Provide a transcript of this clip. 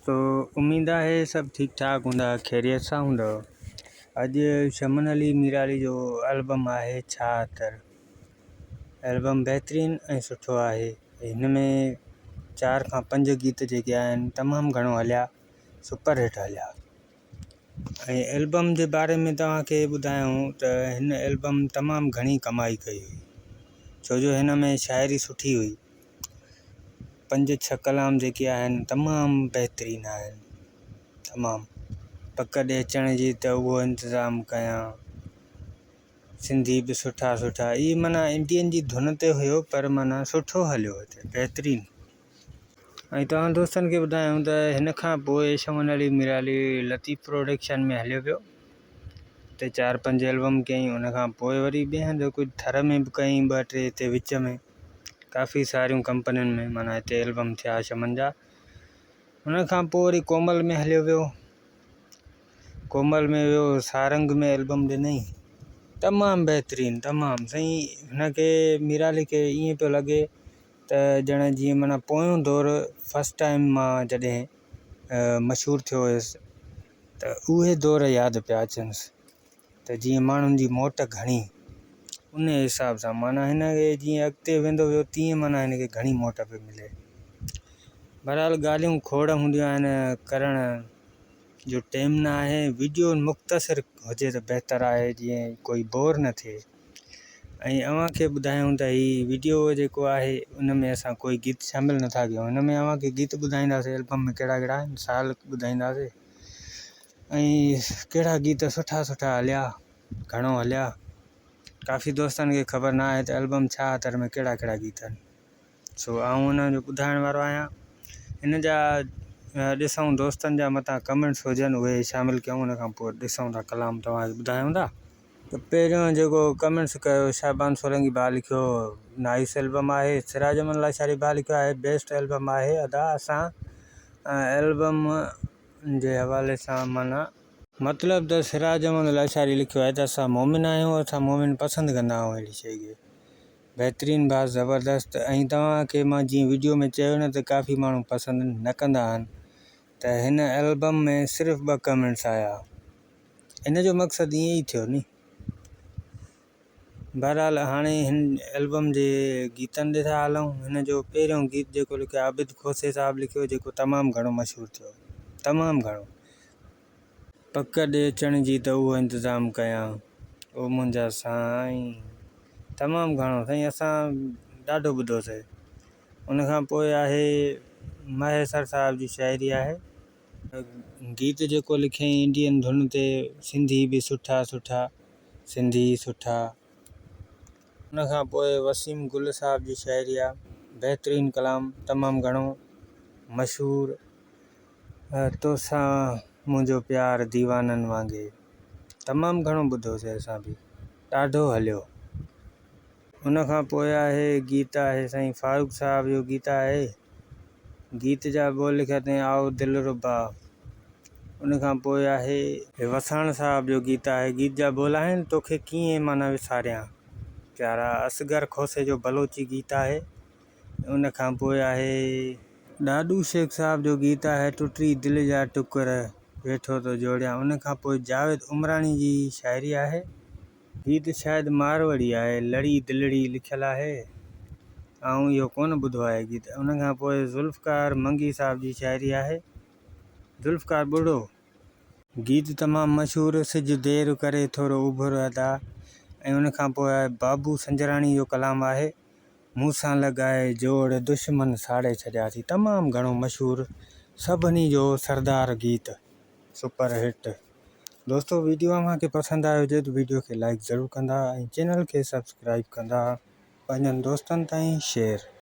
तो उम्मीद है सब ठीक ठाक हूंदा, खैरियत सां हूंदव। अॼु शमन अली मीराली जो एल्बम आहे छाहतरि। एल्बम बहितरीनु ऐं सुठो आहे। हिन में 4 खां 5 गीत जेके आहिनि तमामु घणो हलिया, सुपर हिट हलिया। ऐं एल्बम जे बारे में तव्हांखे ॿुधायूं त हिन एल्बम तमामु घणी कमाई कई हुई, छो जो हिन में शाइरी सुठी हुई। 5-6 कलाम जेके आहिनि तमामु बहितरीनु आहिनि, तमामु। पक ॾे अचण जी त उहो इंतिज़ाम कयां, सिंधी बि सुठा सुठा, इहे माना इंडियन जी धुन ते हुयो, पर माना सुठो हलियो हिते, बहितरीनु। ऐं तव्हां दोस्तनि खे ॿुधायूं त हिन खां पोइ शमन अली मीराली लतीफ़ प्रोडक्शन में हलियो पियो, हुते 4-5 एल्बम कयईं। उन खां पोइ वरी ॿिए हंधि कुझु थर में बि कयईं, 2-3 हिते विच में काफ़ी सारियूं कंपनियुनि में माना हिते एल्बम थिया शमन जा। हुन खां पोइ वरी कोमल में हलियो वियो, कोमल में वियो, सारंग में एल्बम ॾिनई, तमामु बहितरीनु, तमामु साईं। हुनखे मीराली खे ईअं पियो लॻे त ॼण जीअं माना पोयों दौरु फस्ट टाइम मां जॾहिं मशहूरु थियो हुयुसि त उहे दौर यादि पिया अचनिसि, त जीअं माण्हुनि जी मोट घणी, उन हिसाब सां माना हिन खे जीअं अॻिते वेंदो वियो तीअं माना हिन खे घणी मोट पई मिले। बहरहाल ॻाल्हियूं खोड़ हूंदियूं आहिनि, करण जो टाइम न आहे। वीडियो मुख़्तसिर हुजे त बहितरु आहे, जीअं कोई बोर न थिए। ऐं अव्हांखे ॿुधायूं त हीउ वीडियो जेको आहे उन में असां कोई गीत शामिलु नथा कयूं। हिन में अव्हांखे गीत ॿुधाईंदासीं एल्बम में कहिड़ा कहिड़ा आहिनि, साल ॿुधाईंदासीं, ऐं कहिड़ा गीत सुठा सुठा हलिया, घणो हलिया। काफ़ी दोस्तनि खे ख़बर न आहे त एल्बम छाहतरि में कहिड़ा कहिड़ा गीत आहिनि, सो आउं हुन जो ॿुधाइण वारो आहियां। हिन जा ॾिसूं दोस्तनि जा मथां कमेंट्स हुजनि, उहे शामिलु कयूं, उन खां पोइ ॾिसूं था कलाम तव्हांखे ॿुधायूं था। त पहिरियों जेको कमेंट्स कयो, शाहबान सोलंकी भाउ लिखियो नाइस एल्बम आहे। सिराज अहमद लाशारी भाउ लिखियो आहे बेस्ट एल्बम आहे अदा। असां एल्बम जे हवाले सां माना मतिलबु त सिराज अहमद लाशारी लिखियो आहे त असां मोमिन आहियूं, असां मोमिन पसंदि कंदा आहियूं अहिड़ी शइ खे। बहितरीनु भाउ, ज़बरदस्त। ऐं तव्हांखे मां जीअं वीडियो में चयो न त काफ़ी माण्हू पसंदि न कंदा आहिनि, त हिन एल्बम में सिर्फ़ु 2 कमेंट्स आया। इन जो मक़सदु ईअं ई थियो नी। बहरहाल हाणे हिन एल्बम जे गीतनि ॾे था हलूं। हिन जो पहिरियों गीत जेको लिखियो आहे आबिद खोसे साहबु लिखियो, जेको तमामु घणो मशहूरु थियो, तमामु घणो। पक ॾे अचण जी त उहो इंतिज़ाम कयां, ओ मुंहिंजा साईं, तमामु घणो साईं, असां ॾाढो ॿुधोसीं। उन खां पोइ आहे महेसर साहब जी शाइरी आहे। गीत जेको लिखियईं इंडियन धुन ते, सिंधी बि सुठा सुठा, सिंधी सुठा। उन खां पोइ वसीम गुल साहब जी शाइरी आहे, बहितरीनु कलाम, तमामु घणो मशहूरु। तोसां मुंहिंजो प्यार दीवाननि वांगुरु, तमामु घणो ॿुधोसीं असां बि, ॾाढो हलियो। उन खां पोइ आहे गीत आहे साईं फारूक साहब जो गीत आहे। गीत जा बोल लिखिया अथईं आओ दिलरुबा। उन खां पोइ आहे वसाण साहब जो गीत आहे। गीत जा बोल आहिनि तोखे कीअं माना विसारियां प्यारा, असगर खोसे जो बलोची गीत आहे। उन खां पोइ आहे ॾाॾू शेख साहब जो गीत आहे टुटी दिलि जा टुकर वेठो थो जोड़ियां। उन खां पोइ जावेद उमराणी जी शाइरी आहे। गीत शायदि मारवड़ी आहे, लड़ी दिलड़ी लिखियलु आहे, ऐं इहो कोन ॿुधो आहे गीत। उन खां पोइ ज़ुल्फ़कार मंगी साहब जी शाइरी आहे, ज़ुल्फ़कार ॿुढ़ो। गीत तमामु मशहूरु, सिज देरि करे थोरो उभर अदा। ऐं उन खां पोइ आहे बाबू संजराणी जो कलाम आहे, मूंसां लॻाए जोड़ दुश्मन साड़े छॾियासीं, तमामु घणो मशहूरु, सभिनी जो सरदार गीत, सुपर हिट। दोस्तो वीडियो अव्हांखे पसंदि आयो हुजे त वीडियो खे लाइक ज़रूरु कंदा, ऐं चैनल खे सब्सक्राइब कंदा, पंहिंजनि दोस्तनि ताईं शेयर।